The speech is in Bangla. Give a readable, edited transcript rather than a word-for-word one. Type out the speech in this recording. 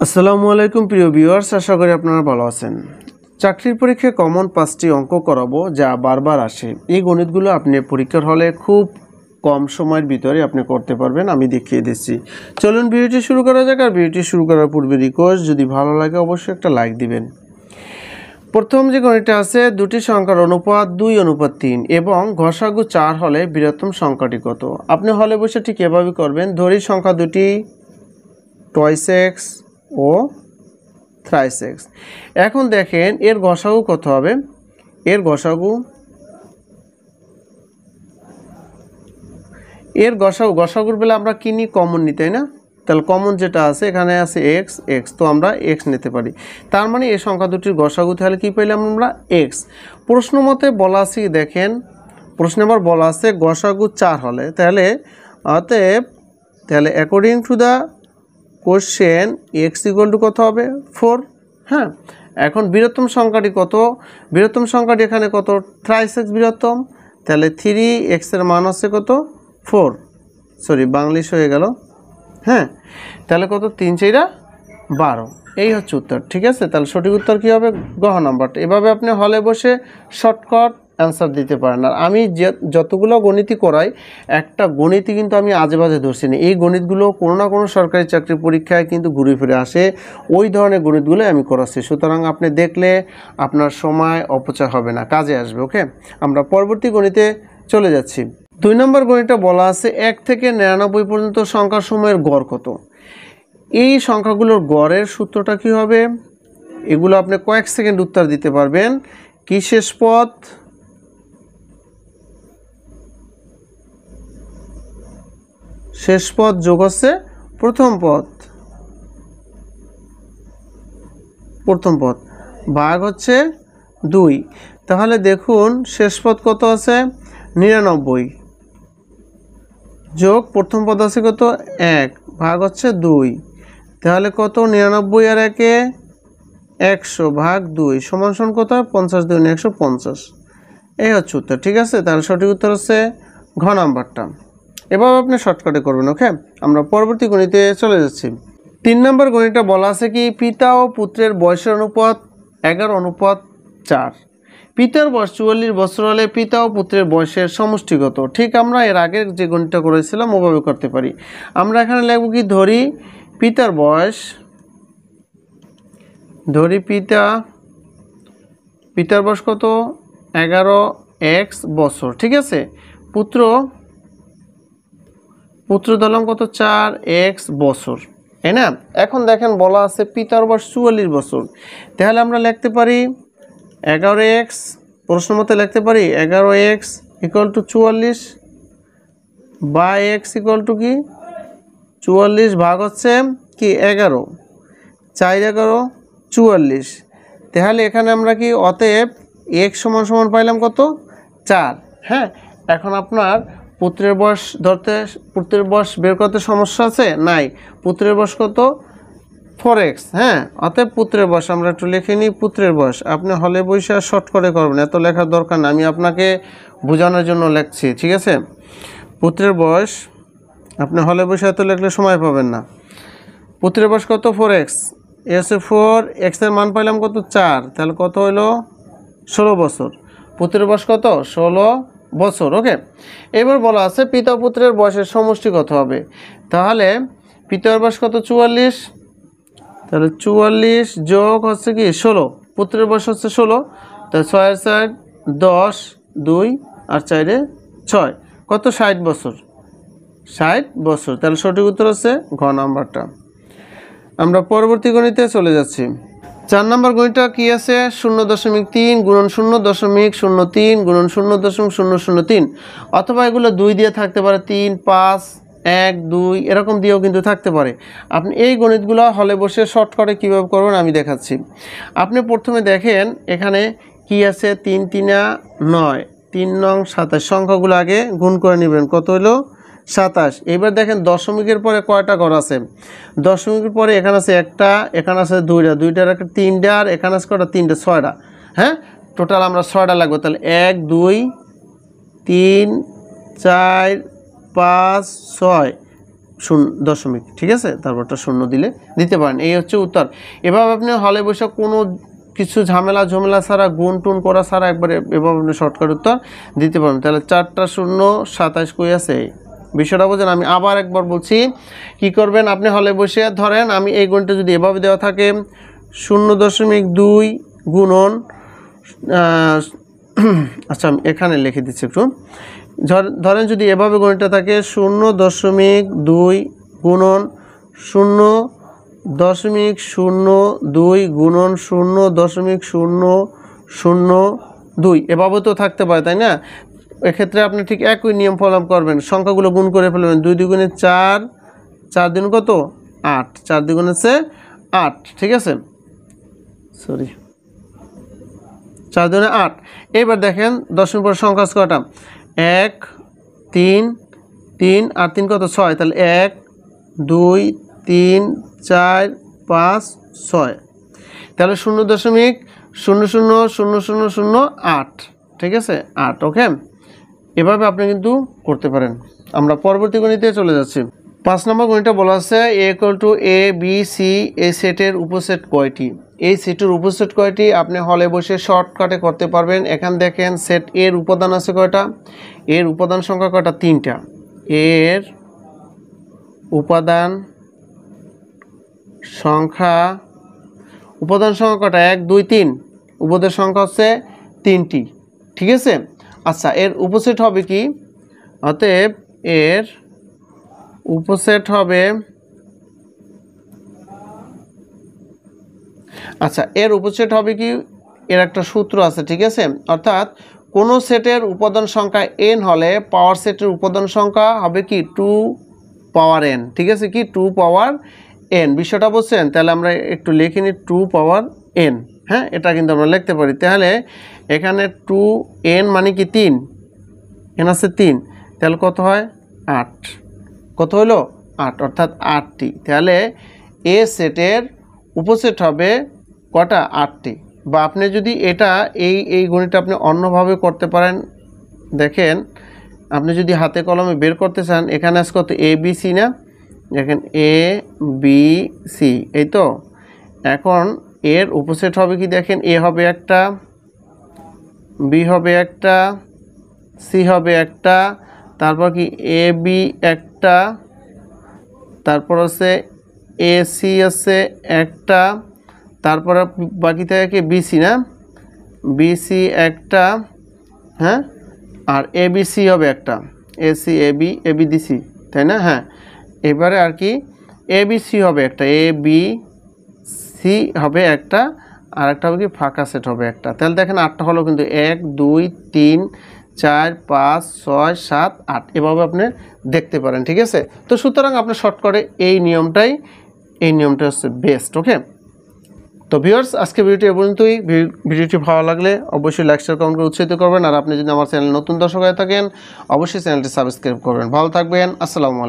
আসসালামু আলাইকুম প্রিয় ভিউয়ার্স, আশা করি আপনারা ভালো আছেন। চাকরির পরীক্ষায় কমন 5টি অঙ্ক করাবো যা বারবার আসে। এই গণিতগুলো আপনি পরীক্ষার হলে খুব কম সময়ের ভিতরে আপনি করতে পারবেন, আমি দেখিয়ে দিচ্ছি। চলুন ভিডিওটি শুরু করা যাক। আর ভিডিওটি শুরু করার পূর্বে রিকোয়েস্ট, যদি ভালো লাগে অবশ্যই একটা লাইক দিবেন। প্রথম যে গণিতটা আছে, দুটি সংখ্যার অনুপাত 2:3 এবং ঘষাগু 4 হলে বৃহত্তম সংখ্যাটি কত? আপনি হলে বসে ঠিক এভাবে করবেন। ধরি সংখ্যা দুটি টয়েস এক্স ও থ্রাইস এক্স। এখন দেখেন এর গসাগু কত হবে। এর গসাগুর বেলা আমরা কি নিই? কমন নিই, তাই না? তাহলে কমন যেটা আছে এখানে আছে এক্স এক্স, তো আমরা এক্স নিতে পারি। তার মানে এই সংখ্যা দুটির গসাগু তাহলে কি পেলাম আমরা? এক্স। প্রশ্ন মতে বলা আছে, দেখেন প্রশ্নে আবার বলা আছে গসাগু 4 হলে, তাহলে অতএব according to the question x equal to কত হবে? 4। হ্যাঁ, এখন বৃহত্তম সংখ্যাটি কত? বৃহত্তম সংখ্যাটি এখানে কত? থ্রাইস এক্স বৃহত্তম, তাহলে 3x এর মান আছে কত? 4। সরি, বাংলিশ হয়ে গেল। হ্যাঁ, তাহলে কত? 3 4 12। এই হচ্ছে উত্তর। ঠিক আছে, তাহলে সঠিক উত্তর কী হবে? গ নাম্বারটা। এভাবে আপনি হলে বসে শর্টকাট অ্যান্সার দিতে পারেন। আর আমি যতগুলো গণিতই করাই, একটা গণিতই কিন্তু আমি আজে বাজে ধরছি না। এই গণিতগুলো কোনো না কোনো সরকারি চাকরি পরীক্ষায় কিন্তু ঘুরে ফিরে আসে, ওই ধরনের গণিতগুলো আমি করাচ্ছি। সুতরাং আপনি দেখলে আপনার সময় অপচয় হবে না, কাজে আসবে। ওকে, আমরা পরবর্তী গণিতে চলে যাচ্ছি। 2 নম্বর গণিতটা বলা আছে 1 থেকে 99 পর্যন্ত সংখ্যাসমূহের গড় কত? এই সংখ্যাগুলোর গড়ের সূত্রটা কি হবে? এগুলো আপনি কয়েক সেকেন্ড উত্তর দিতে পারবেন। কি শেষ পদ? শেষ পদ যোগ হচ্ছে প্রথম পদ ভাগ হচ্ছে 2। তাহলে দেখুন শেষ পদ কত আছে? 99 যোগ প্রথম পদ আছে কত? 1 ভাগ হচ্ছে 2। তাহলে কত? 99 আর 1 100 ভাগ 2 সমান কত? 50 2 150। এই হচ্ছে উত্তর। ঠিক আছে, তাহলে সঠিক উত্তর হচ্ছে ঘ নাম্বারটা। এভাবে আপনি শর্টকাটে করবেন। ওকে, আমরা পরবর্তী গণিতে চলে যাচ্ছি। 3 নম্বর গণিতটা বলা আছে কি পিতা ও পুত্রের বয়সের অনুপাত 11:4। পিতার বয়স 44 বছর হলে পিতা ও পুত্রের বয়সের সমষ্টিগত। ঠিক আমরা এর আগের যে গণিতটা করেছিলাম ওভাবে করতে পারি। আমরা এখানে লিখব কি, ধরি পিতার বয়স, পিতার বয়স কত? 11x বছর। ঠিক আছে, পুত্র ধরলাম কত? 4x বছর, তাই না? এখন দেখেন বলা আছে পিতার বয়স 44 বছর, তাহলে আমরা লিখতে পারি 11x, প্রশ্ন মতে লিখতে পারি 11x ইকুয়াল টু 44 বা x ইকুয়াল টু কি 44 ভাগ হচ্ছে কি 11, 4 11 44। তাহলে এখানে আমরা কি অতএব x সমান পাইলাম কত? 4। হ্যাঁ, এখন আপনার পুত্রের বয়স বের করতে সমস্যা আছে? নাই। পুত্রের বয়স কত? 4x। হ্যাঁ, অতএব পুত্রের বয়স আমরা একটু লিখে নিই। পুত্রের বয়স আপনি হলে বসে শর্ট করে করবেন, এত লেখার দরকার না, আমি আপনাকে বোঝানোর জন্য লিখছি। ঠিক আছে, পুত্রের বয়স আপনি হলে বসে এত লিখলে সময় পাবেন না। পুত্রের বয়স কত? 4x। এ হচ্ছে 4x এর মান পাইলাম কত? 4। তাহলে কত হলো? 16 বছর। পুত্রের বয়স কত? 16 বছর। ওকে, এবার বলা আছে পিতা পুত্রের বয়সের সমষ্টি কত হবে? তাহলে পিতার বয়স কত? 44, তাহলে 44 যোগ হচ্ছে কি 16, পুত্রের বয়স হচ্ছে 16, তাহলে 6 আর 4 10, 2 আর 4 6, কত? 60 বছর। 60 বছর, তাহলে সঠিক উত্তর হচ্ছে ঘ নাম্বারটা। আমরা পরবর্তী গণিতে চলে যাচ্ছি। 4 নম্বর গণিতটা কি আছে? 0.3 গুণন 0.03 গুণন 0.003, অথবা এগুলো 2 দিয়ে থাকতে পারে, 3 5 1 2 এরকম দিয়েও কিন্তু থাকতে পারে। আপনি এই গণিতগুলো হলে বসে শর্টকাটে কীভাবে করবেন আমি দেখাচ্ছি। আপনি প্রথমে দেখেন এখানে কি আছে? 3 3 9, 3 9 27, সংখ্যাগুলো আগে গুণ করে নেবেন। কত হলো? 27। এবার দেখেন দশমিকের পরে কয়টা ঘর আছে? দশমিকের পরে এখানে আছে একটা, এখানে আছে দুইটা, দুইটার একটা 3টা, আর এখানে আছে কটা? 3টে, 6টা। হ্যাঁ, টোটাল আমরা 6টা লাগবে। তাহলে 1 2 3 4 5 6 দশমিক, ঠিক আছে, তারপরটা শূন্য দিলে দিতে পারেন। এই হচ্ছে উত্তর। এভাবে আপনি হলে বসে কোনো কিছু ঝামেলা ছাড়া, গুণ টুন করা ছাড়া একবারে এভাবে আপনি শর্টকাট উত্তর দিতে পারবেন। তাহলে 4টা 0 27 কই আছে, বিষয়টা বোঝেন। আমি আবার একবার বলছি, কি করবেন আপনি হলে বসে, ধরেন আমি এই গুণটা যদি এভাবে দেওয়া থাকে 0.2 গুণন, আচ্ছা আমি এখানে লিখে দিচ্ছি একটু, ধরেন যদি এভাবে গণিতটা থাকে 0.2 গুণন 0.02 গুণন 0.002, এভাবে তো থাকতে পারে, তাই না? এক্ষেত্রে আপনি ঠিক একই নিয়ম ফলো করবেন, সংখ্যাগুলো গুণ করে ফেলবেন। 2 দুগুণে 4, 4 দুগুণ কত 8, 4 দুগুণ হচ্ছে 8, ঠিক আছে, সরি 4 দুগুণে 8। এবার দেখেন দশমিক পর সংখ্যা কয়টা, 1 3 3 আর 3 কত 6, তাহলে 1 2 3 4 5 6, তাহলে 0.000008, ঠিক আছে 8, ওকে। এভাবে আপনি কিন্তু করতে পারেন। আমরা পরবর্তী গণিতে চলে যাচ্ছি। 5 নম্বর গণিতটা বলা আছে a = a b c, এই সেটের উপসেট কয়টি? এই সেটের উপসেট কয়টি আপনি হলে বসে শর্টকাটে করতে পারবেন। এখান দেখেন সেট এর উপাদান আছে কয়টা, এর উপাদান সংখ্যা কয়টা, 3টা। এর উপাদান সংখ্যা কয়টা, 1 2 3, উপাদান সংখ্যা হচ্ছে 3টি, ঠিক আছে। আচ্ছা এর উপসেট হবে কি, অতএব এর উপসেট হবে, আচ্ছা এর উপসেট হবে কি, এর একটা সূত্র আছে, ঠিক আছে। অর্থাৎ কোন সেটের উপাদান সংখ্যা n হলে পাওয়ার সেটের উপাদান সংখ্যা হবে কি 2 পাওয়ার n, ঠিক আছে, কি 2 পাওয়ার n, বিষয়টা বুঝছেন? তাহলে আমরা একটু লিখে নিই 2 পাওয়ার n, হ্যাঁ এটা কিন্তু আমরা লিখতে পারি। তাহলে এখানে 2n মানে কি 3, n আছে 3, তাহলে কত হয় 8, কত হলো 8, অর্থাৎ 8টি। তাহলে এ সেটের উপসেট হবে কটা, 8টি। বা আপনি যদি এটা এই গণিতটা আপনি অন্যভাবে করতে পারেন, দেখেন আপনি যদি হাতে কলমে বের করতে চান, এখানে আছে কত এ বি সি না, দেখেন এ বি সি, এই তো। এখন এর উপসেট হবে কি, দেখেন এ হবে একটা, বি হবে একটা, সি হবে একটা, তারপর কি এ বি একটা, তারপর আছে এ সি আছে একটা, তারপরে বাকি থাকে কি বিসি না, বিসি একটা, হ্যাঁ, আর এ বি সি হবে একটা, A C A B DC, তাই না, হ্যাঁ। এবারে আর কি এ বি সি হবে একটা, এ বি সি হবে একটা, আর একটা হবে কি ফাঁকা সেট হবে একটা। তাহলে দেখেন 8টা হলো কিন্তু 1 2 3 4 5 6 7 8, এভাবে আপনি দেখতে পারেন, ঠিক আছে। তো সুতরাং আপনি শর্টকাটে এই নিয়মটা হচ্ছে বেস্ট, ওকে। তো ভিউয়ার্স আজকে ভিডিওটি এ পর্যন্তই। ভিডিওটি ভালো লাগলে অবশ্যই লাইক শেয়ার কমেন্ট করে উৎসাহিত করবেন। আর আপনি যদি আমার চ্যানেল নতুন দর্শক হয়ে থাকেন অবশ্যই চ্যানেলটি সাবস্ক্রাইব করবেন। ভালো থাকবেন, আসসালামু আলাইকুম।